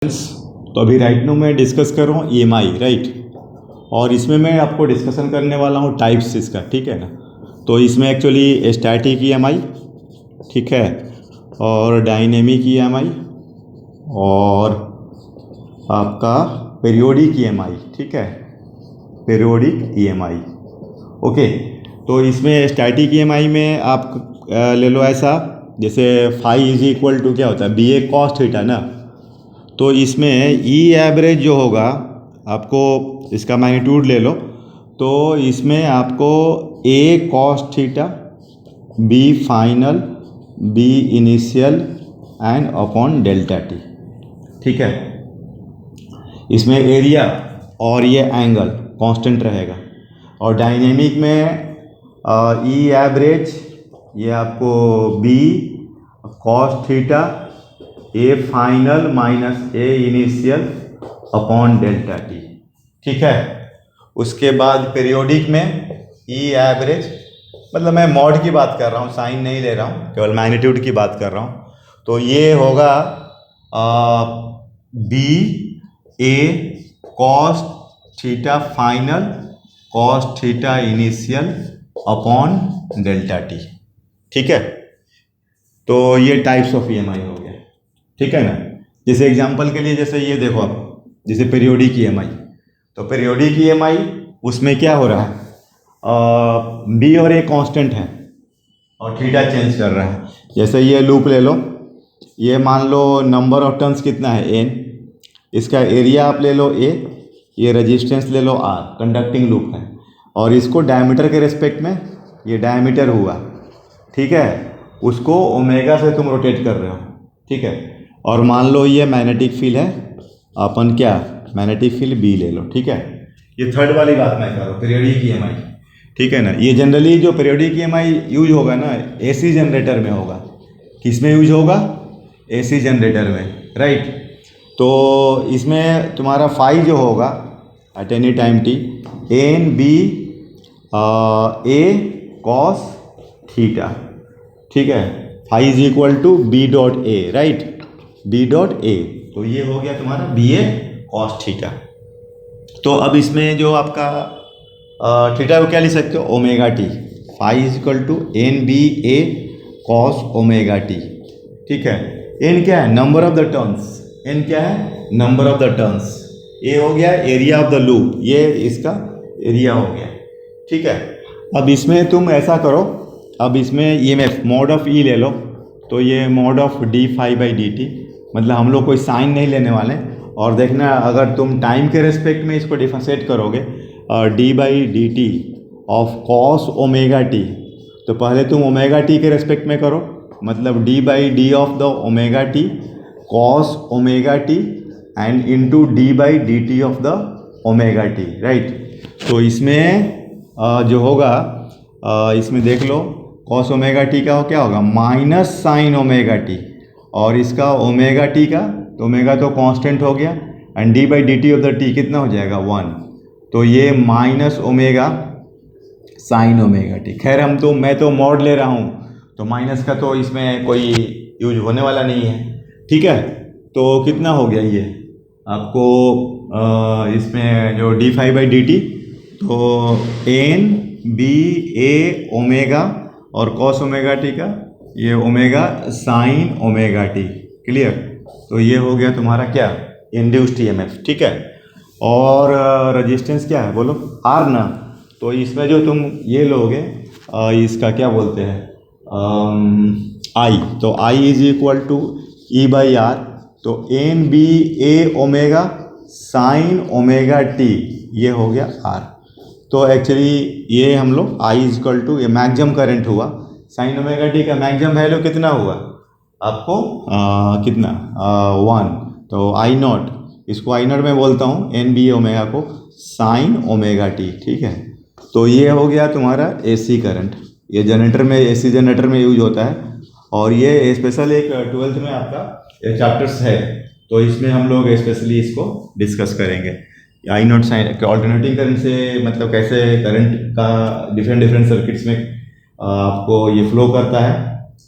तो अभी right no मैं डिस्कस कर रहा हूँ ईएमआई, राइट। और इसमें मैं आपको डिस्कशन करने वाला हूँ टाइप्स इसका, ठीक है ना। तो इसमें एक्चुअली स्टैटिक ईएमआई, ठीक है, और डायनेमिक ईएमआई और आपका पीरियोडिक ईएमआई, ठीक है, पीरियोडिक ईएमआई। ओके, तो इसमें स्टैटिक ईएमआई में आप ले लो ऐसा, जैसे फाई इज इक्वल टू क्या होता है, बी ए कॉस थीटा ना। तो इसमें ई एवरेज जो होगा, आपको इसका मैग्नीट्यूड ले लो, तो इसमें आपको A cos theta, B final, B initial and upon delta T, ठीक है। इसमें एरिया और ये एंगल कांस्टेंट रहेगा। और डायनेमिक में ई एवरेज ये आपको B cos theta, A final minus A initial upon delta T, ठीक है। उसके बाद पीरियोडिक में ई एवरेज, मतलब मैं मॉड की बात कर रहा हूँ, साइन नहीं ले रहा हूँ, केवल मैग्नीट्यूड की बात कर रहा हूँ। तो ये होगा B A cos theta final cos theta initial upon delta T, ठीक है। तो ये टाइप्स ऑफ ईएमआई हो गया, ठीक है ना। जैसे एग्जांपल के लिए, जैसे ये देखो आप, जैसे पीरियोडिक ईएमआई, तो पीरियोडिक ईएमआई उसमें क्या हो रहा है, बी और ए कांस्टेंट है और थीटा चेंज कर रहा है। जैसे ये लूप ले लो, ये मान लो नंबर ऑफ टर्न्स कितना है, एन, इसका एरिया आप ले लो ए, ये रेजिस्टेंस ले लो आर, कंडक्टिंग लूप है, और इसको डायमीटर के रेस्पेक्ट में, ये डायमीटर हुआ, ठीक है, उसको ओमेगा से तुम रोटेट कर रहे हो, ठीक है। और मान लो ये मैग्नेटिक फील्ड है, अपन क्या मैग्नेटिक फील्ड बी ले लो, ठीक है। ये थर्ड वाली बात मैं कर रहा हूँ, पीरियोडिक ईएमआई, ठीक है ना। ये जनरली जो पीरियोडिक ईएमआई यूज होगा ना, एसी जनरेटर में होगा। किस में यूज होगा, एसी जनरेटर में, राइट। तो इसमें तुम्हारा फाई जो होगा at any time T, N B A cos theta, ठीक है, phi is equal to B dot A, right, B dot A. तो ये हो गया तुम्हारा बी ए कॉस थीटा। तो अब इसमें जो आपका थीटा को क्या लिख सकते हो, omega T, phi is equal to N B A cos omega T, ठीक है। एन क्या है, number of the turns, N क्या है, number of the turns. A हो गया एरिया ऑफ द लूप, ये इसका एरिया हो गया, ठीक है। अब इसमें तुम ऐसा करो, अब इसमें ईएमएफ मॉड ऑफ ई ले लो, तो ये mod of D phi by D T, मतलब हम लोग कोई साइन नहीं लेने वाले। और देखना, अगर तुम टाइम के रेस्पेक्ट में इसको डिफरेंशिएट करोगे, D by D T of cos omega T, तो पहले तुम ओमेगा टी के रेस्पेक्ट में करो, मतलब D by D of the omega T cos omega T and into D by D T of the omega T, right. तो इसमें जो होगा, इसमें देख लो, कॉस ओमेगा टी का क्या होगा, माइनस साइन ओमेगा टी, और इसका ओमेगा टी का, तो ओमेगा तो कांस्टेंट हो गया, and D by D T of the T कितना हो जाएगा, 1। तो ये minus omega sine omega T. खैर मैं तो मॉड ले रहा हूँ, तो माइनस का तो इसमें कोई यूज होने वाला नहीं है, ठीक है। तो कितना हो गया ये आपको, इसमें जो D phi by D T, तो एन बी ए ओमेगा और कॉस ओमेगा टी का ये omega sine omega T, clear. तो ये हो गया तुम्हारा क्या, इंड्यूस्ड ईएमएफ, ठीक है। और रेजिस्टेंस क्या है बोलो, आर ना। तो इसमें जो तुम ये लोगे, इसका क्या बोलते हैं, आई, तो I is equal to E by R, तो N B A omega sine omega T, ये हो गया आर। तो एक्चुअली ये हम लोग आई इज इक्वल टू, ये मैक्सिमम करंट हुआ, साइन ओमेगा टी का मैक्सिमम वैल्यू कितना हुआ आपको, कितना 1, तो आई नॉट, इसको आई नॉट में बोलता हूँ, एन बी ओमेगा को साइन ओमेगा टी, ठीक है। तो ये हो गया तुम्हारा एसी करंट, ये जनरेटर में, एसी जनरेटर में यूज होता है। और ये स्पेशल एक 12th में आपका ये चैप्टर्स है, तो इसमें हम लोग स्पेशली इसको डिस्कस करेंगे। आई नॉट साइन ऑल्टरनेटिंग करंट से मतलब कैसे करंट का डिफरेंट सर्किट्स में आपको ये फ्लो करता है,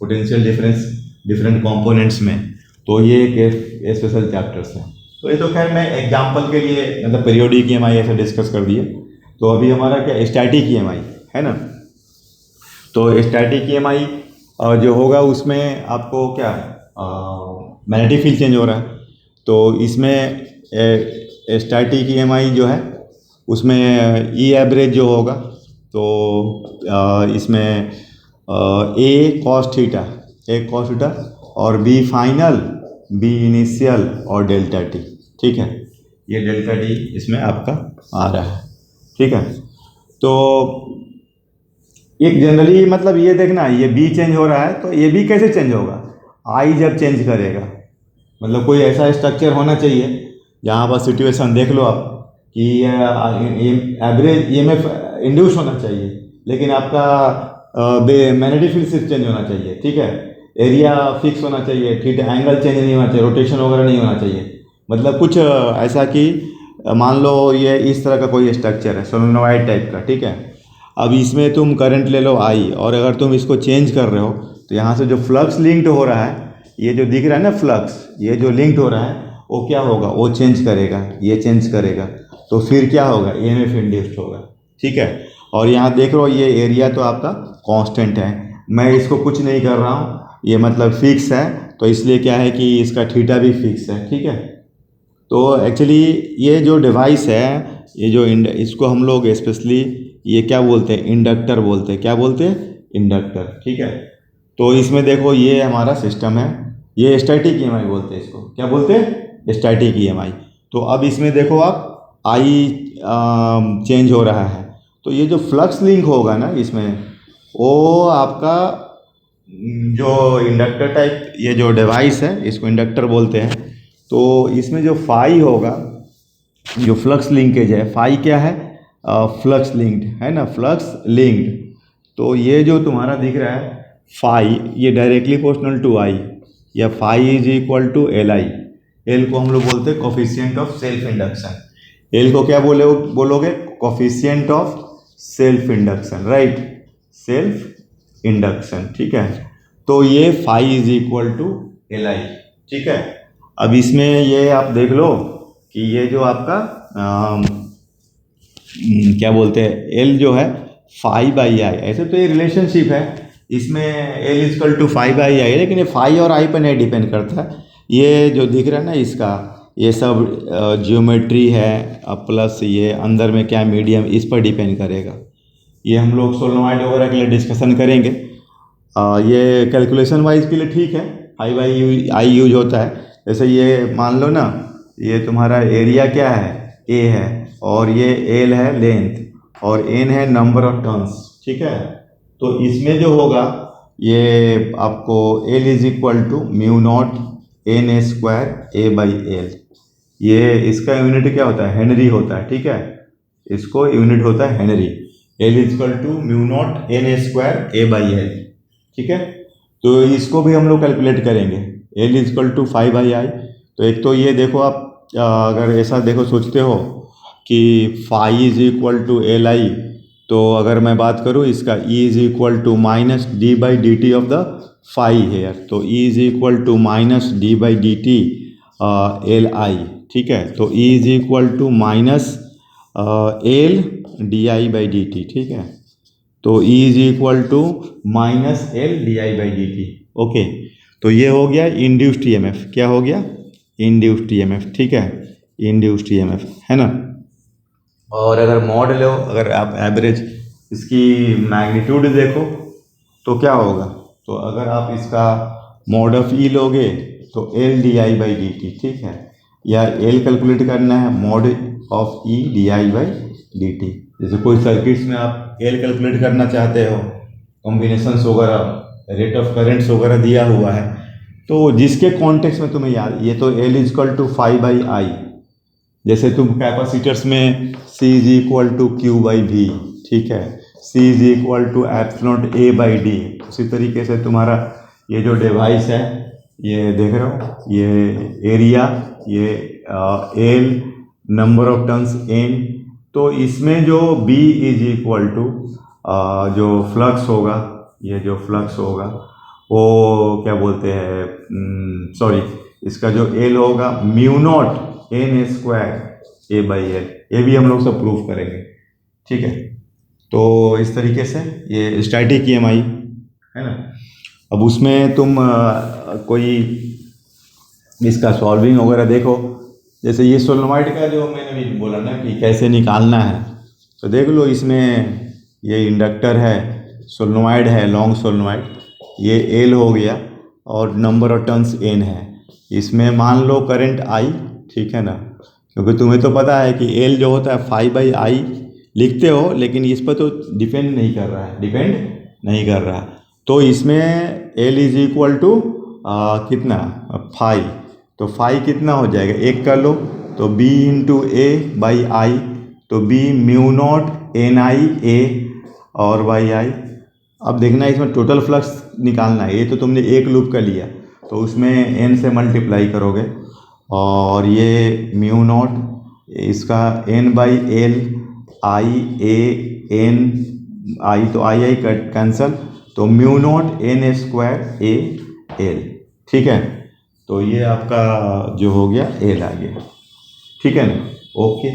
पोटेंशियल डिफरेंस डिफरेंट कंपोनेंट्स में। तो ये एक स्पेशल चैप्टर्स हैं। तो ये तो खैर मैं एग्जाम्पल के लिए मतलब पीरियोडिक ईएमआई ऐसे डिस्कस कर दिए। तो अभी हमारा क्या स्टैटिक ईएमआई है ना। तो स्टैटिक ईएमआई जो होगा उसमें आपको क्या मैग्नेटिक फील्ड चेंज हो रहा है। तो इसमें स्टैटिक ईएमआई जो है उसमें ई एवरेज जो होगा तो इसमें ए कॉस थीटा और बी फाइनल, बी इनिशियल और डेल्टा टी। ठीक है, ये डेल्टा टी इसमें आपका आ रहा है। ठीक है, तो एक जनरली मतलब ये देखना, ये बी चेंज हो रहा है तो ये बी कैसे चेंज होगा, आई जब चेंज करेगा। मतलब कोई ऐसा स्ट्रक्चर होना चाहिए जहाँ पर सिचुएशन देख लो आप कि एवरेज ईएमएफ इंड्यूस होना चाहिए, लेकिन आपका मैग्नेटिक फील्ड सिर्फ चेंज होना चाहिए। ठीक है, एरिया फिक्स होना चाहिए, ठीक है, एंगल चेंज नहीं होना चाहिए, रोटेशन वगैरह नहीं होना चाहिए। मतलब कुछ ऐसा कि मान लो ये इस तरह का कोई स्ट्रक्चर है सोलेनोइड टाइप का। ठीक है, अब इसमें तुम करंट ले लो आई, और अगर तुम इसको चेंज कर रहे हो तो यहाँ से जो फ्लक्स लिंक्ड हो रहा है, ये जो दिख रहा है ना फ्लक्स, ये जो लिंक्ड हो रहा है वो क्या होगा, वो चेंज करेगा, ये चेंज करेगा, तो फिर क्या होगा, ईएमएफ इंड्यूस्ड होगा। ठीक है, और यहाँ देख रहे हो ये एरिया तो आपका कांस्टेंट है, मैं इसको कुछ नहीं कर रहा हूँ, ये मतलब फिक्स है, तो इसलिए क्या है कि इसका थीटा भी फिक्स है। ठीक है, तो एक्चुअली ये जो डिवाइस है, ये जो इसको हम लोग स्पेशली ये क्या बोलते हैं, इंडक्टर बोलते हैं। क्या बोलते हैं, इंडक्टर। ठीक है, तो इसमें देखो ये हमारा सिस्टम है, ये स्टैटिक ईएमआई बोलते हैं इसको। क्या बोलते हैं, स्टैटिक ईएमआई। तो अब इसमें देखो आप आई चेंज हो रहा है, तो ये जो फ्लक्स लिंक होगा ना इसमें, वो आपका जो इंडक्टर टाइप ये जो डिवाइस है इसको इंडक्टर बोलते हैं। तो इसमें जो फाई होगा, जो फ्लक्स लिंकेज है, फाई क्या है, फ्लक्स लिंक्ड है ना, फ्लक्स लिंक्ड। तो ये जो तुम्हारा दिख रहा है फाई, ये डायरेक्टली प्रोपोर्शनल टू आई, या phi is equal to L I. L को हम लोग बोलते हैं coefficient of self induction. L को क्या बोलोगे, coefficient of self induction, right, self induction. ठीक है, तो ये phi is equal to L I. ठीक है, अब इसमें ये आप देख लो कि ये जो आपका क्या बोलते हैं, एल जो है फाई बाई आई, ऐसे तो ये रिलेशनशिप है, इसमें L is equal to phi by I, लेकिन ये फाई और आई पर नहीं डिपेंड करता है। ये जो दिख रहा है ना इसका, ये सब ज्योमेट्री है, प्लस ये अंदर में क्या मीडियम, इस पर डिपेंड करेगा। ये हम लोग सोलेनोइड वगैरह के लिए डिस्कशन करेंगे। ये कैलकुलेशन वाइज के लिए ठीक है, फाई बाई आई यूज होता है। जैसे ये मान लो ना, ये तुम्हारा एरिया क्या है, ए है, और ये एल है लेंथ, और एन है नंबर ऑफ टर्न्स। ठीक है, तो इसमें जो होगा ये आपको L is equal to mu naught N square A by L. ये इसका यूनिट क्या होता है, हेनरी होता है। ठीक है, इसको यूनिट होता है henry. L is equal to mu naught N square A by L. ठीक है, तो इसको भी हम लोग कैलकुलेट करेंगे, L is equal to five by I. तो एक तो ये देखो आप, अगर ऐसा देखो सोचते हो कि phi is equal to L I, तो अगर मैं बात करूँ इसका, E is equal to minus D by D T of the phi here, तो E is equal to minus D by D T L I. ठीक है, तो E is equal to minus L D I by D T. ठीक है, तो E is equal to minus L D I by D T. Okay, तो ये हो गया इंड्यूस्ड ईएमएफ। क्या हो गया, इंड्यूस्ड ईएमएफ। ठीक है, इंड्यूस्ड ईएमएफ है ना। और अगर मॉड लो, अगर आप एवरेज इसकी मैग्नीट्यूड देखो तो क्या होगा, तो अगर आप इसका मॉड ऑफ ई लोगे तो L D I by D T. ठीक है, या एल कैलकुलेट करना है, mod of E D I by D T. जैसे कोई सर्किट्स में आप एल कैलकुलेट करना चाहते हो, कॉम्बिनेशंस वगैरह, रेट ऑफ करेंट्स वगैरह दिया हुआ है, तो जिसके कॉन्टेक्स्ट में तुम्हें याद, ये तो L is equal to five by I. जैसे तुम कैपेसिटर्स में C is equal to Q by V. ठीक है, C is equal to epsilon A by D. उसी तरीके से तुम्हारा ये जो डिवाइस है, ये देख रहे हो, ये एरिया, ये L, number of turns N, तो इसमें जो बी इज इक्वल टू जो फ्लक्स होगा, ये जो फ्लक्स होगा वो क्या बोलते हैं, सॉरी, इसका जो एल होगा mu naught N square A by L, ये भी हम लोग सब प्रूफ करेंगे। ठीक है, तो इस तरीके से ये स्टैटिक ईएमआई है ना। अब उसमें तुम कोई इसका सॉल्विंग वगैरह देखो, जैसे ये सोलेनोइड का जो मैंने भी बोला ना कि कैसे निकालना है, तो देख लो इसमें ये इंडक्टर है, सोलेनोइड है, लॉन्ग सोलेनोइड, ये एल हो गया और नंबर ऑफ टर्न्स एन है। इसमें मान लो करंट आई, ठीक है ना, क्योंकि तुम्हें तो पता है कि एल जो होता है 5/I लिखते हो, लेकिन इस पर तो डिपेंड नहीं कर रहा है, डिपेंड नहीं कर रहा। तो इसमें एल इज इक्वल टू कितना 5, तो 5 कितना हो जाएगा, एक कर लो, तो B into A by I, तो B mu naught N I A और बाई आई। अब देखना इसमें टोटल फ्लक्स निकालना है, ये तो तुमने एक लूप का लिया तो उसमें एन से मल्टीप्लाई करोगे, और ये म्यू नॉट इसका N by L I A N I, तो आई कैंसल, तो mu naught N square A L. ठीक है, तो ये आपका जो हो गया एल आ गया। ठीक है ना, ओके।